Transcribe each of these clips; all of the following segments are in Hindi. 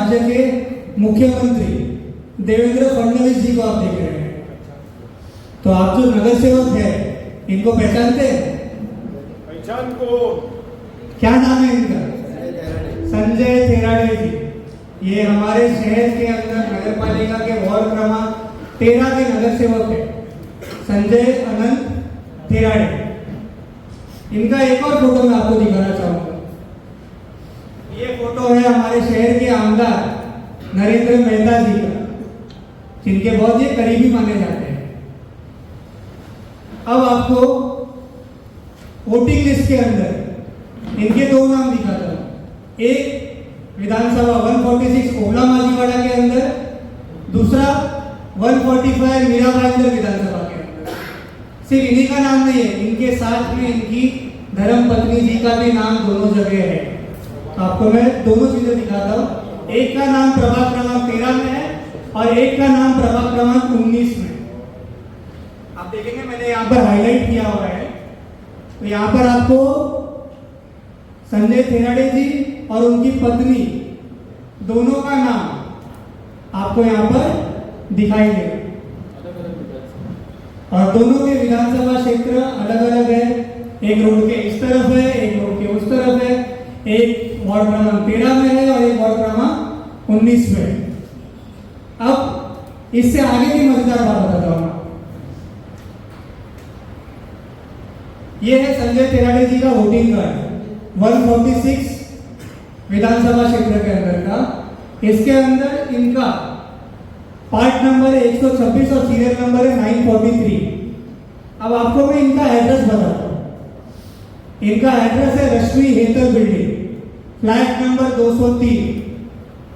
राज्य के मुख्यमंत्री देवेंद्र फडणवीस जी को आप देख रहे हैं। तो आप जो नगर सेवक है इनको पहचानते हैं? पहचान को क्या नाम है इनका? संजय थेराडे जी। ये हमारे शहर के अंदर नगर पालिका के वार्ड क्रमांक 13 के नगर सेवक है, संजय अनंत थेराडे। इनका एक और फोटो मैं आपको दिखाना चाहूंगा। ये फोटो है हमारे शहर के आमदार नरेंद्र मेहता जी का, जिनके बहुत ही करीबी माने जाते हैं। अब आपको वोटिंग लिस्ट के अंदर इनके दो नाम दिखाता हूं। एक विधानसभा 146 ओला माजीवाड़ा के अंदर, दूसरा 145 मीरा भाईंदर विधानसभा के अंदर। सिर्फ इन्हीं का नाम नहीं है, इनके साथ में इनकी धर्म पत्नी जी का भी नाम दोनों जगह है। तो आपको मैं दोनों चीजें दिखाता हूँ। एक का नाम प्रभाग क्रमांक 13 में है और एक का नाम प्रभाग क्रमांक 19 में। आप देखेंगे मैंने यहाँ पर हाईलाइट किया हुआ है। तो यहाँ पर आपको संजय थेराडे जी और उनकी पत्नी दोनों का नाम आपको यहाँ पर दिखाई देगा। और दोनों के विधानसभा क्षेत्र अलग अलग है। एक रोड के इस तरफ है, एक रोड के उस तरफ है, एक वार्ड क्रमांक 13 में है और एक वार्ड क्रमांक 19 में है। अब इससे आगे की मजेदार बात बताता हूं। यह है संजय थेराडे जी का वोटिंग कार्ड 146 विधानसभा क्षेत्र के अंदर का। इसके अंदर इनका पार्ट नंबर है 126 और सीरियल नंबर है 943। अब आपको मैं इनका एड्रेस बताता हूं। इनका एड्रेस है रश्मि हेतल बिल्डिंग, फ्लैट नंबर 203,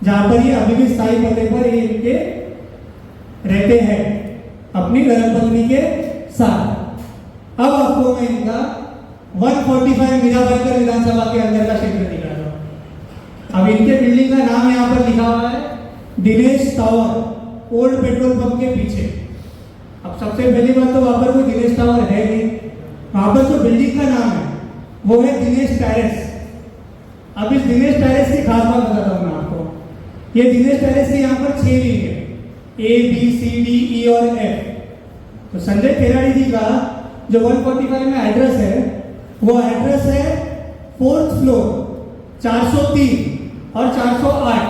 जहां पर ये अभी भी स्थायी पते पर ये इनके रहते हैं अपनी धर्मपत्नी के साथ। अब आपको मैं इनका 145 मीरा भाईंदर विधानसभा के अंदर का क्षेत्र दिखा रहा हूं। अब इनके बिल्डिंग का नाम यहां पर लिखा हुआ है Dinesh tower, old petrol pump के पीछे। अब सबसे पहली बात तो वहां पर कोई दिनेश टावर है नहीं। वहां पर जो बिल्डिंग का नाम है वो है दिनेश टेरेस। अब इस दिनेश टेरेस की खास बात बताता हूं मैं आपको। ये दिनेश टेरेस के यहाँ पर 6 विंग है, A, B, C, D, E और F। तो संजय थेराडे जी का जो 145 में एड्रेस है वो एड्रेस है 4th फ्लोर 403 और 408।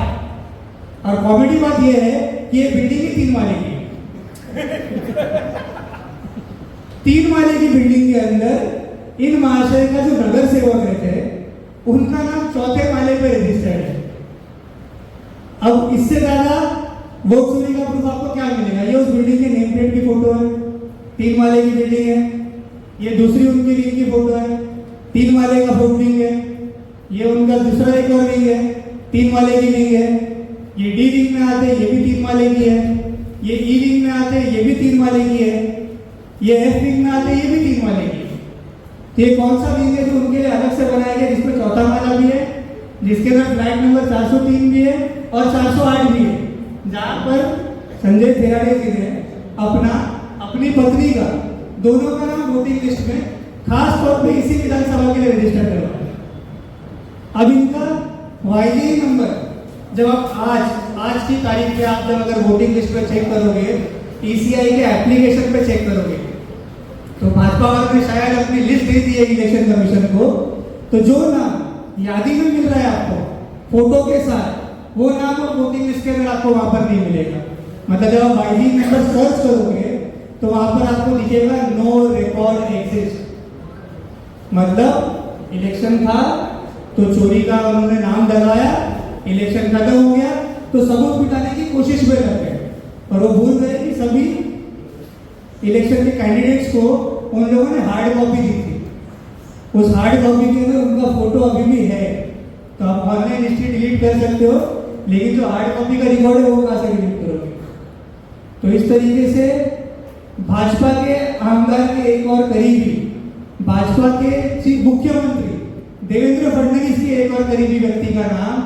और कॉमेडी बात ये है कि ये बिल्डिंग ही 3 माले की है। 3 माले की बिल्डिंग के अंदर इन महाशय का जो नगर सेवक रहते हैं उनका नाम 4थे माले पे रजिस्टर्ड है। अब इससे ज्यादा वोट चोरी का प्रूफ आपको क्या मिलेगा? ये उस बिल्डिंग के नेम प्लेट की फोटो है, 3 माले की बिल्डिंग है। ये दूसरी उनकी विंग की फोटो है, 3 माले का फोर्थ विंग है। ये उनका दूसरा एक और विंग है, 3 माले की विंग है। ये डी विंग में आते हैं, ये भी 3 माले की है। ये ई विंग में आते हैं, ये भी 3 माले की है। ये एफ विंग में आते हैं, ये भी 3 माले की है। ये कौन सा विंग है जो उनके लिए अलग से बनाया गया, जिसमें 4था माला भी है, जिसके अंदर फ्लैट नंबर 403 भी है और 408 भी है, जहां पर संजय थेराडे जी ने अपनी पत्नी का दोनों का नाम वोटिंग लिस्ट में खास तौर पे इसी विधानसभा के लिए रजिस्टर करवाया। अब इनका वाईडी नंबर जब आप आज की तारीख पे आप जब अगर वोटिंग लिस्ट पे चेक करोगे, ईसीआई के एप्लीकेशन पे चेक करोगे, तो भाजपा वालों ने शायद अपनी लिस्ट दे दी है इलेक्शन कमीशन को। तो जो नाम यादी में मिल रहा है आपको फोटो के साथ, वो नाम और वोटिंग लिस्ट के अंदर आपको वहां पर नहीं मिलेगा। मतलब जब आप आईडी नंबर सर्च करोगे तो वहां पर आपको दिखेगा नो रिकॉर्ड एग्जिस्ट। मतलब इलेक्शन था तो चोरी का उन्होंने नाम डलवाया, इलेक्शन खत्म हो गया तो सबूत मिटाने की कोशिश में लग गए और वो भूल गए कि सभी इलेक्शन के कैंडिडेट्स को उन लोगों ने हार्ड कॉपी दी थी। उस हार्ड कॉपी के अंदर उनका फोटो अभी भी है। तो आप ऑनलाइन हिस्ट्री डिलीट कर सकते हो, लेकिन जो हार्ड कॉपी का रिकॉर्ड है वो कहां से डिलीट करोगे? तो इस तरीके से भाजपा के आमदार के एक और करीबी, भाजपा के मुख्यमंत्री देवेंद्र फडणवीस के एक और करीबी व्यक्ति का नाम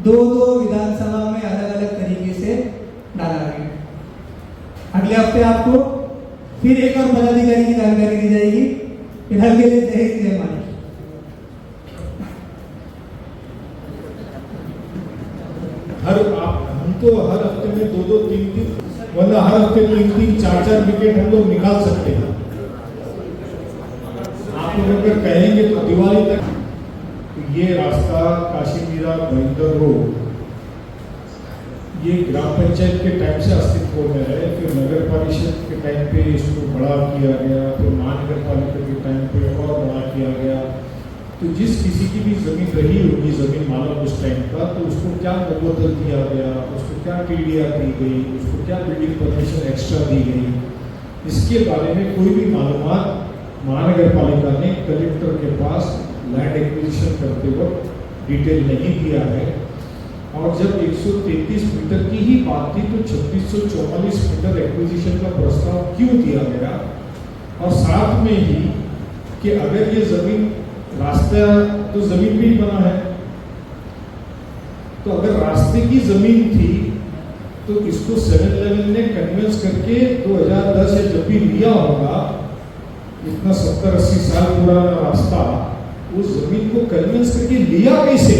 दो विधानसभा में अलग अलग तरीके से डाला गया। अगले हफ्ते आपको फिर एक और पदाधिकारी की जानकारी दी जाएगी। फिलहाल के लिए जय हिंद जय भारत। हम तो हर हफ्ते में 2-2, 3-3, वरना हर हफ्ते 3-3, 4-4 विकेट हम लोग निकाल सकते हैं। आप लोग अगर कहेंगे तो दिवाली तक ये रास्ता काशीमीरा भयंकर रोड ये ग्राम पंचायत के टाइम से अस्तित्व में है, फिर नगर परिषद के टाइम पे इसको बड़ा किया गया, फिर महानगर पालिका के टाइम पे और बड़ा किया गया। तो जिस किसी की भी जमीन रही होगी, जमीन मालक उस टाइम का, तो उसको क्या मुआवजा दिया गया, उसको क्या टीडीआर दी गई, उसको क्या बिल्डिंग परमिशन एक्स्ट्रा दी गई, इसके बारे में कोई भी मालूमात महानगर पालिका ने कलेक्टर के पास लैंड एक्विजिशन करते वक्त डिटेल नहीं दिया है। और जब 133 मीटर की ही बात थी तो 3644 मीटर एक्विजिशन का प्रस्ताव क्यों दिया गया, और साथ में ही कि अगर ये जमीन रास्ता तो जमीन भी बना है, तो अगर रास्ते की जमीन थी तो इसको 7-11 ने कन्वेंस करके 2010 से जब भी लिया होगा, इतना 70-80 साल पुराना रास्ता, उस जमीन को कन्वेंस करके लिया कैसे?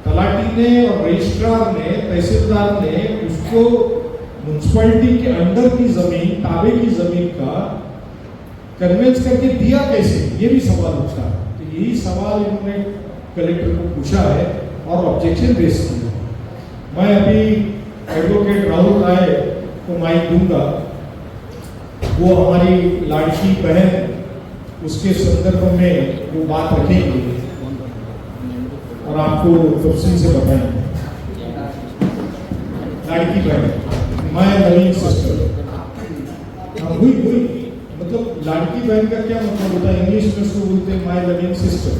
तलाटी ने और रजिस्ट्रार ने, तहसीलदार ने उसको म्युनिसिपैलिटी के अंडर की जमीन, ताबे की जमीन का कन्वेंस करके दिया कैसे? ये भी सवाल उठा। तो यही सवाल इन्होंने कलेक्टर को पूछा है और ऑब्जेक्शन रेज किया। मैं अभी एडवोकेट राहुल राय को माइक दूंगा, वो हमारी लाड़की बहन उसके संदर्भ में वो बात रखेंगे और आपको तफसील से बताएंगे। लाड़की बहन, माय लविंग सिस्टर। मतलब लाड़की बहन का क्या मतलब होता है? इंग्लिश में उसको बोलते हैं माय लविंग सिस्टर।